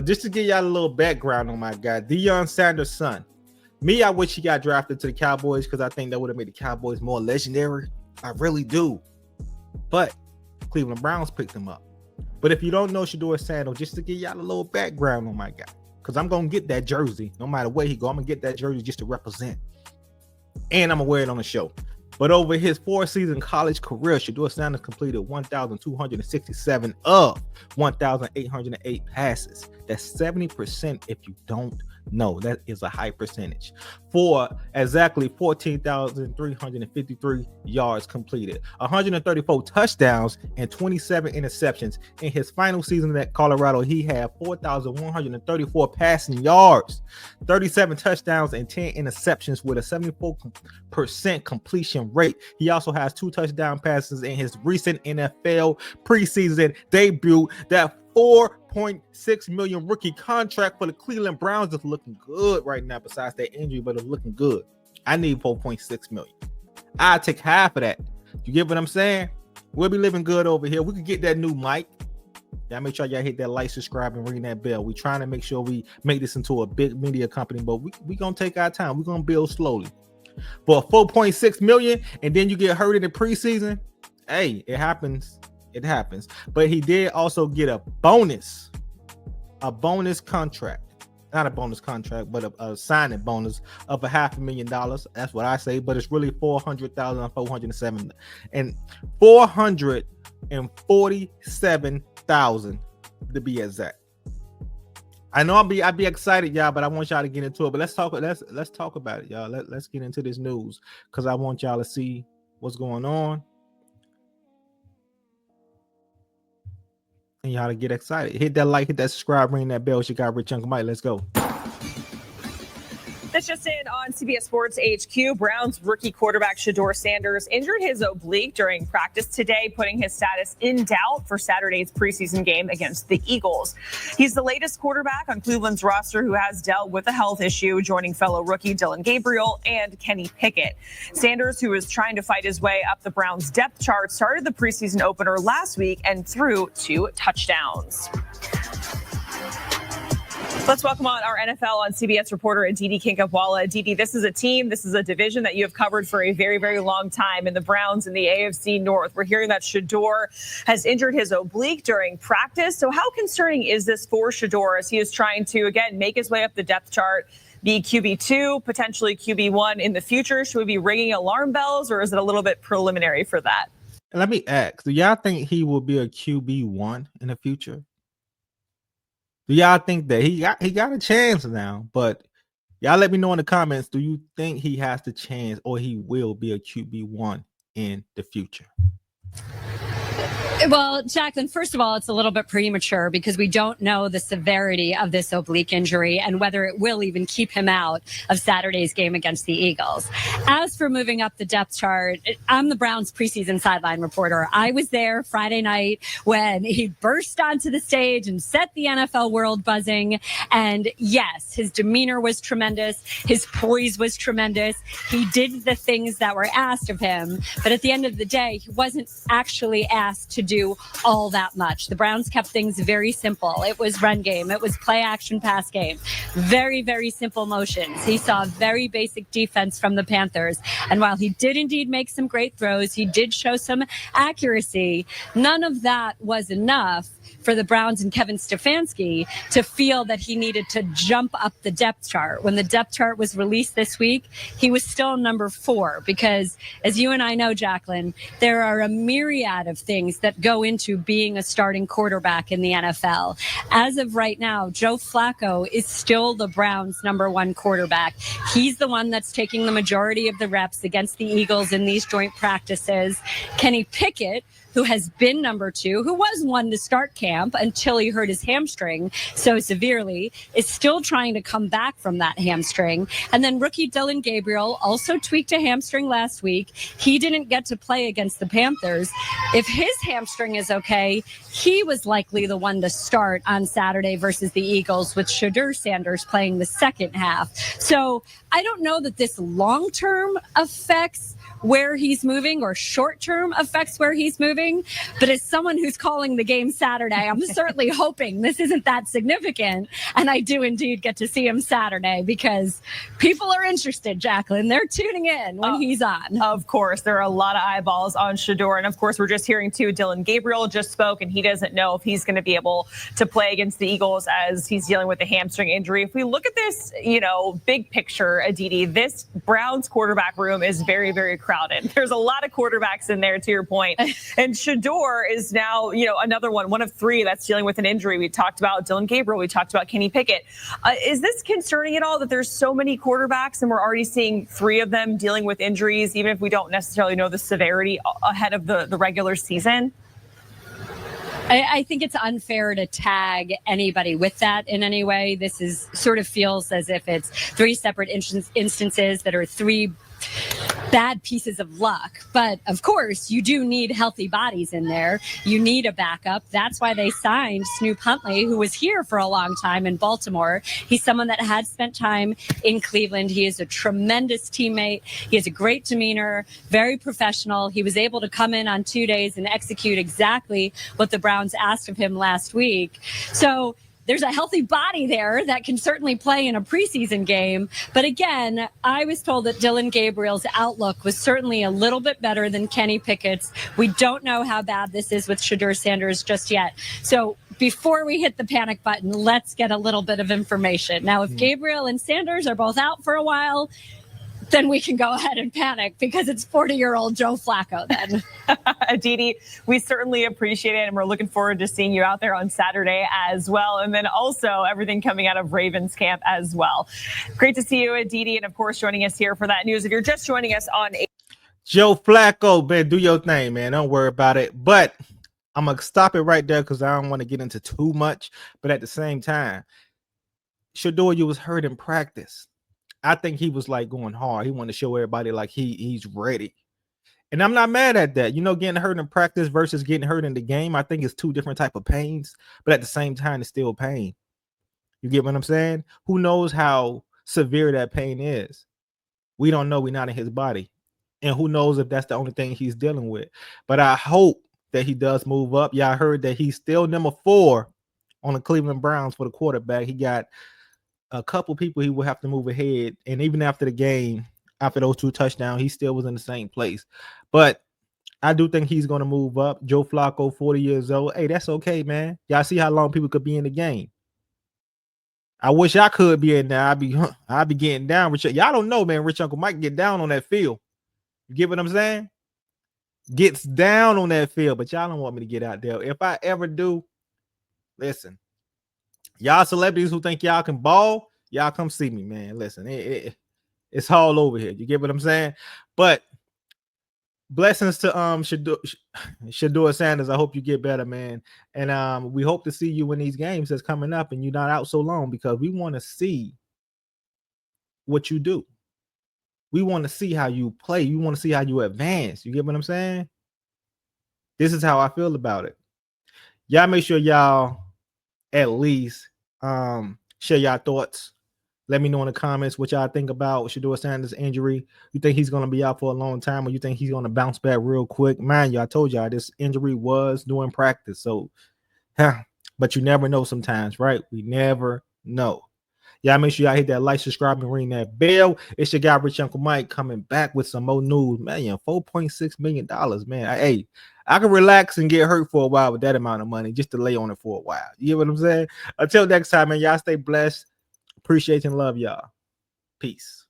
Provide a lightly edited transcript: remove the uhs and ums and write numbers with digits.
Just to give y'all a little background on my guy, Shedeur Sanders' son. Me, I wish he got drafted to the Cowboys because I think that would have made the Cowboys more legendary. I really do. But Cleveland Browns picked him up. But if you don't know Shedeur Sanders, just to give y'all a little background on my guy, because I'm going to get that jersey. No matter where he go, I'm going to get that jersey just to represent. And I'm going to wear it on the show. But over his 4-season college career, Shedeur Sanders completed 1,267 of 1,808 passes. That's 70% if you don't know. That is a high percentage. For exactly 14,353 yards completed, 134 touchdowns, and 27 interceptions. In his final season at Colorado, he had 4,134 passing yards, 37 touchdowns, and 10 interceptions with a 74% completion rate. He also has 2 touchdown passes in his recent NFL preseason debut. That $4.6 million rookie contract for the Cleveland Browns is looking good right now, besides that injury, but it's looking good. I need $4.6 million. I'll take half of that. You get what I'm saying? We'll be living good over here. We could get that new mic. Y'all make sure y'all hit that like, subscribe, and ring that bell. We're trying to make sure we make this into a big media company, but we going to take our time. We're going to build slowly. For $4.6 million, and then you get hurt in the preseason, hey, it happens. It happens. But he did also get a bonus contract. Not a bonus contract, but a signing bonus of $500,000. That's what I say, but it's really $400,407 and $447,000 to be exact. I know I'd be excited, y'all, but I want y'all to get into it. But let's talk about it, y'all. Let's get into this news because I want y'all to see what's going on. And y'all to get excited. Hit that like, hit that subscribe, ring that bell. It's your guy, Rich Uncle Mike. Let's go. That's just in on CBS Sports HQ. Browns rookie quarterback Shedeur Sanders injured his oblique during practice today, putting his status in doubt for Saturday's preseason game against the Eagles. He's the latest quarterback on Cleveland's roster who has dealt with a health issue, joining fellow rookie Dillon Gabriel and Kenny Pickett. Sanders, who is trying to fight his way up the Browns depth chart, started the preseason opener last week and threw 2 touchdowns. Let's welcome on our NFL on CBS reporter Aditi Kinkhabwala. Aditi, this is a team, this is a division that you have covered for a very, very long time in the Browns in the AFC North. We're hearing that Shedeur has injured his oblique during practice. So how concerning is this for Shedeur as he is trying to, again, make his way up the depth chart, be QB2, potentially QB1 in the future? Should we be ringing alarm bells, or is it a little bit preliminary for that? Let me ask, do y'all think he will be a QB1 in the future? Do y'all think that he got a chance now? But y'all let me know in the comments. Do you think he has the chance, or he will be a QB1 in the future? Well, Jacqueline, first of all, it's a little bit premature because we don't know the severity of this oblique injury and whether it will even keep him out of Saturday's game against the Eagles. As for moving up the depth chart, I'm the Browns preseason sideline reporter. I was there Friday night when he burst onto the stage and set the NFL world buzzing. And yes, his demeanor was tremendous. His poise was tremendous. He did the things that were asked of him. But at the end of the day, he wasn't actually asked to do all that much. The Browns kept things very simple. It was run game. It was play action pass game. Very, very simple motions. He saw very basic defense from the Panthers. And while he did indeed make some great throws, he did show some accuracy. None of that was enough for the Browns and Kevin Stefanski to feel that he needed to jump up the depth chart. When the depth chart was released this week, he was still number 4 because, as you and I know, Jacqueline, there are a myriad of things that go into being a starting quarterback in the NFL. As of right now, Joe Flacco is still the Browns' number 1 quarterback. He's the one that's taking the majority of the reps against the Eagles in these joint practices. Kenny Pickett, who has been number 2, who was one to start camp until he hurt his hamstring so severely, is still trying to come back from that hamstring. And then rookie Dillon Gabriel also tweaked a hamstring last week. He didn't get to play against the Panthers. If his hamstring is okay, he was likely the one to start on Saturday versus the Eagles, with Shedeur Sanders playing the second half. So I don't know that this long-term affects where he's moving or short-term affects where he's moving. But as someone who's calling the game Saturday, I'm certainly hoping this isn't that significant. And I do indeed get to see him Saturday because people are interested, Jacqueline. They're tuning in when he's on. Of course, there are a lot of eyeballs on Shedeur. And of course, we're just hearing too, Dillon Gabriel just spoke, and he doesn't know if he's going to be able to play against the Eagles as he's dealing with a hamstring injury. If we look at this, big picture, Aditi, this Browns quarterback room is very, very crowded. There's a lot of quarterbacks in there, to your point. And Shedeur is now, another one of three that's dealing with an injury. We talked about Dillon Gabriel. We talked about Kenny Pickett. Is this concerning at all that there's so many quarterbacks and we're already seeing three of them dealing with injuries, even if we don't necessarily know the severity ahead of the regular season? I think it's unfair to tag anybody with that in any way. This is sort of feels as if it's three separate instances that are three bad pieces of luck. But of course, you do need healthy bodies in there. You need a backup. That's why they signed Snoop Huntley, who was here for a long time in Baltimore. He's someone that had spent time in Cleveland. He is a tremendous teammate. He has a great demeanor, very professional. He was able to come in on 2 days and execute exactly what the Browns asked of him last week. So there's a healthy body there that can certainly play in a preseason game. But again, I was told that Dillon Gabriel's outlook was certainly a little bit better than Kenny Pickett's. We don't know how bad this is with Shedeur Sanders just yet. So before we hit the panic button, let's get a little bit of information. Now, if Gabriel and Sanders are both out for a while, then we can go ahead and panic because it's 40-year-old Joe Flacco then. Aditi, we certainly appreciate it, and we're looking forward to seeing you out there on Saturday as well, and then also everything coming out of Ravens camp as well. Great to see you, Aditi, and of course joining us here for that news. If you're just joining us on Joe Flacco, man, do your thing, man. Don't worry about it. But I'm going to stop it right there because I don't want to get into too much. But at the same time, Shedeur, you was hurt in practice. I think he was like going hard. He wanted to show everybody like he's ready. And I'm not mad at that. Getting hurt in practice versus getting hurt in the game, I think it's two different type of pains. But at the same time, it's still pain. You get what I'm saying? Who knows how severe that pain is? We don't know. We're not in his body. And who knows if that's the only thing he's dealing with. But I hope that he does move up. Yeah, I heard that he's still number 4 on the Cleveland Browns for the quarterback. He got a couple people he will have to move ahead. And even after the game, after those 2 touchdowns, he still was in the same place. But I do think he's going to move up. Joe Flacco, 40 years old. Hey, that's okay, man. Y'all see how long people could be in the game. I wish I could be in there. I'd be getting down. Y'all don't know, man. Rich Uncle Mike get down on that field. You get what I'm saying? Gets down on that field, but y'all don't want me to get out there. If I ever do, listen. Y'all celebrities who think y'all can ball, y'all come see me, man. Listen, it's all over here. You get what I'm saying? But blessings to Shedeur Sanders. I hope you get better, man. And we hope to see you in these games that's coming up and you're not out so long because we want to see what you do. We want to see how you play. We want to see how you advance. You get what I'm saying? This is how I feel about it. Y'all make sure y'all at least share y'all thoughts. Let me know in the comments what y'all think about Shedeur Sanders' injury. You think he's going to be out for a long time or you think he's going to bounce back real quick? Mind you, I told y'all this injury was during practice. So, but you never know sometimes, right? We never know. Y'all make sure y'all hit that like, subscribe, and ring that bell. It's your guy, Rich Uncle Mike, coming back with some more news. Man, $4.6 million, man. I can relax and get hurt for a while with that amount of money just to lay on it for a while. You get what I'm saying? Until next time, man, y'all stay blessed. Appreciate and love y'all. Peace.